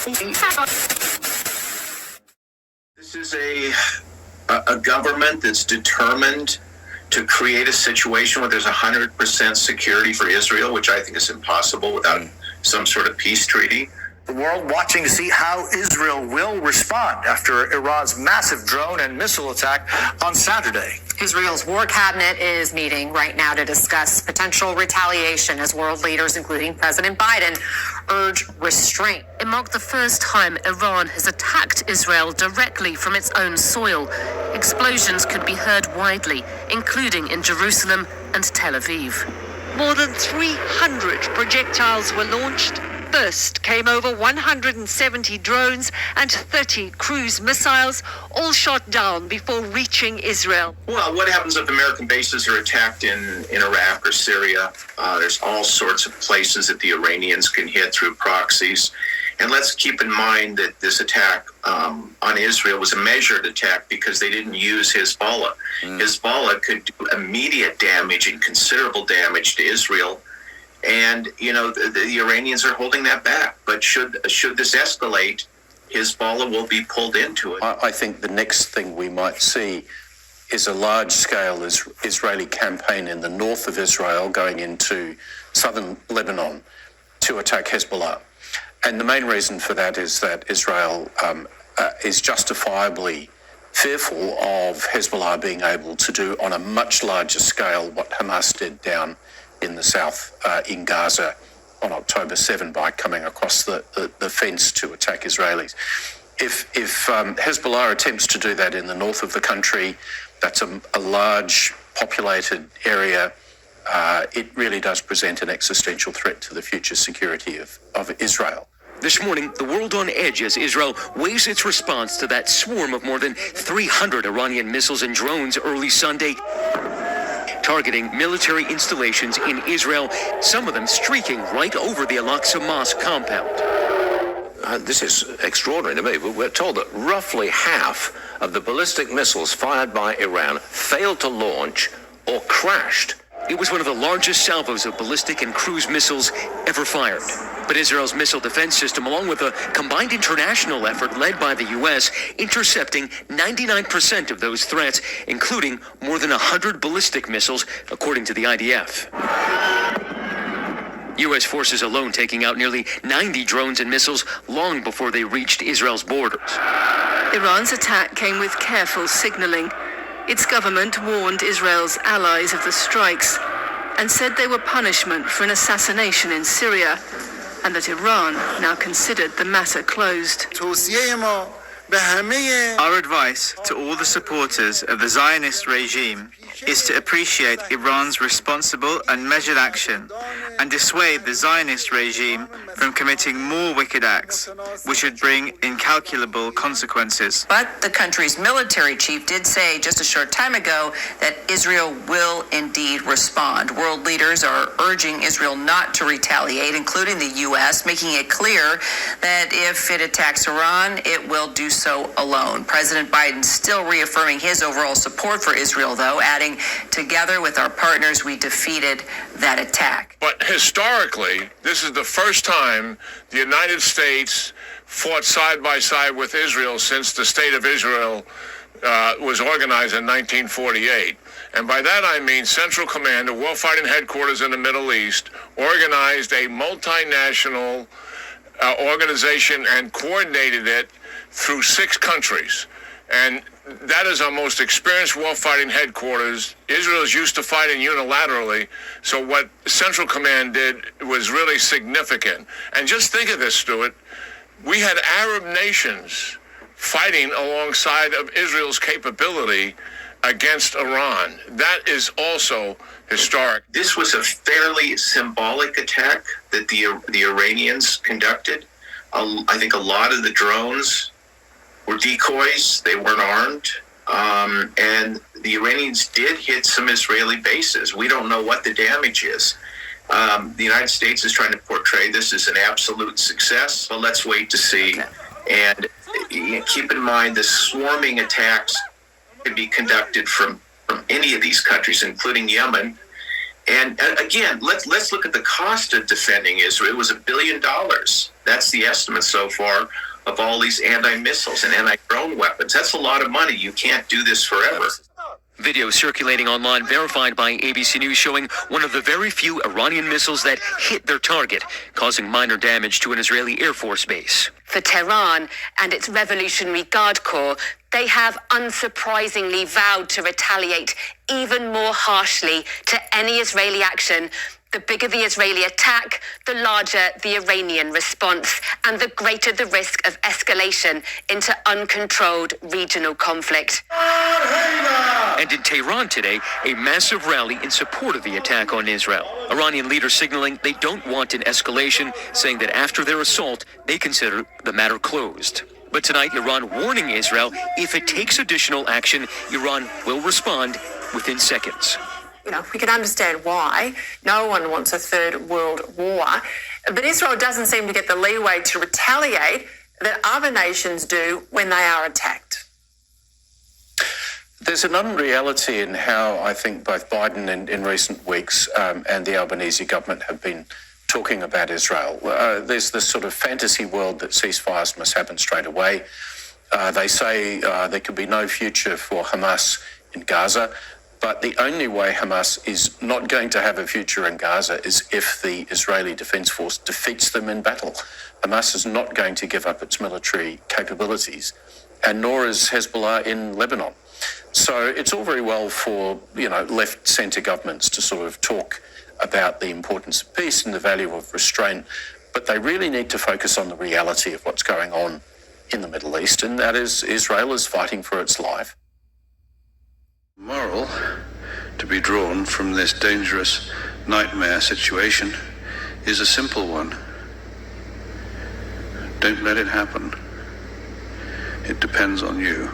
This is a government that's determined to create a situation where there's 100% security for Israel, which I think is impossible without some sort of peace treaty. The world watching to see how Israel will respond after Iran's massive drone and missile attack on Saturday. Israel's war cabinet is meeting right now to discuss potential retaliation as world leaders, including President Biden, urge restraint. It marked the first time Iran has attacked Israel directly from its own soil. Explosions could be heard widely, including in Jerusalem and Tel Aviv. More than 300 projectiles were launched. First came over 170 drones and 30 cruise missiles, all shot down before reaching Israel. Well, what happens if American bases are attacked in Iraq or Syria? There's all sorts of places that the Iranians can hit through proxies. And let's keep in mind that this attack on Israel was a measured attack because they didn't use Hezbollah. Hezbollah could do immediate damage and considerable damage to Israel. And, the Iranians are holding that back. But should this escalate, Hezbollah will be pulled into it. I think the next thing we might see is a large-scale Israeli campaign in the north of Israel going into southern Lebanon to attack Hezbollah. And the main reason for that is that Israel is justifiably fearful of Hezbollah being able to do on a much larger scale what Hamas did down in the south in Gaza on October 7 by coming across the fence to attack Israelis. If Hezbollah attempts to do that in the north of the country, that's a large populated area. It really does present an existential threat to the future security of Israel. This morning, the world on edge as Israel weighs its response to that swarm of more than 300 Iranian missiles and drones early Sunday, targeting military installations in Israel, some of them streaking right over the Al-Aqsa Mosque compound. This is extraordinary to me, but we're told that roughly half of the ballistic missiles fired by Iran failed to launch or crashed. It was one of the largest salvos of ballistic and cruise missiles ever fired. But Israel's missile defense system, along with a combined international effort led by the U.S., intercepting 99% of those threats, including more than 100 ballistic missiles, according to the IDF. U.S. forces alone taking out nearly 90 drones and missiles long before they reached Israel's borders. Iran's attack came with careful signaling. Its government warned Israel's allies of the strikes and said they were punishment for an assassination in Syria, and that Iran now considered the matter closed. Our advice to all the supporters of the Zionist regime is to appreciate Iran's responsible and measured action and dissuade the Zionist regime from committing more wicked acts, which would bring incalculable consequences. But the country's military chief did say just a short time ago that Israel will indeed respond. World leaders are urging Israel not to retaliate, including the U.S., making it clear that if it attacks Iran, it will do so alone. President Biden still reaffirming his overall support for Israel, though, adding, "Together with our partners, we defeated that attack." But historically, this is the first time the United States fought side by side with Israel since the State of Israel was organized in 1948. And by that I mean Central Command, the warfighting headquarters in the Middle East, organized a multinational organization and coordinated it through 6 countries. And that is our most experienced warfighting headquarters. Israel is used to fighting unilaterally, so what Central Command did was really significant. And just think of this, Stuart. We had Arab nations fighting alongside of Israel's capability against Iran. That is also historic. This was a fairly symbolic attack that the Iranians conducted. I think a lot of the drones were decoys. They weren't armed. And the Iranians did hit some Israeli bases. We don't know what the damage is. The United States is trying to portray this as an absolute success, but let's wait to see. And keep in mind, the swarming attacks can be conducted from any of these countries, including Yemen. And again, let's look at the cost of defending Israel. It was $1 billion. That's the estimate so far of all these anti-missiles and anti-drone weapons. That's a lot of money. You can't do this forever. Video circulating online verified by ABC News showing one of the very few Iranian missiles that hit their target, causing minor damage to an Israeli Air Force base. For Tehran and its Revolutionary Guard Corps, they have unsurprisingly vowed to retaliate even more harshly to any Israeli action. The bigger the Israeli attack, the larger the Iranian response, and the greater the risk of escalation into uncontrolled regional conflict. And in Tehran today, a massive rally in support of the attack on Israel. Iranian leaders signaling they don't want an escalation, saying that after their assault, they consider the matter closed. But tonight, Iran warning Israel if it takes additional action, Iran will respond within seconds. You know, we can understand why. No one wants a third world war. But Israel doesn't seem to get the leeway to retaliate that other nations do when they are attacked. There's an unreality in how I think both Biden in recent weeks and the Albanese government have been talking about Israel. There's this sort of fantasy world that ceasefires must happen straight away. They say there could be no future for Hamas in Gaza. But the only way Hamas is not going to have a future in Gaza is if the Israeli Defense Force defeats them in battle. Hamas is not going to give up its military capabilities, and nor is Hezbollah in Lebanon. So it's all very well for, left-centre governments to sort of talk about the importance of peace and the value of restraint, but they really need to focus on the reality of what's going on in the Middle East, and that is Israel is fighting for its life. Moral to be drawn from this dangerous nightmare situation is a simple one. Don't let it happen. It depends on you.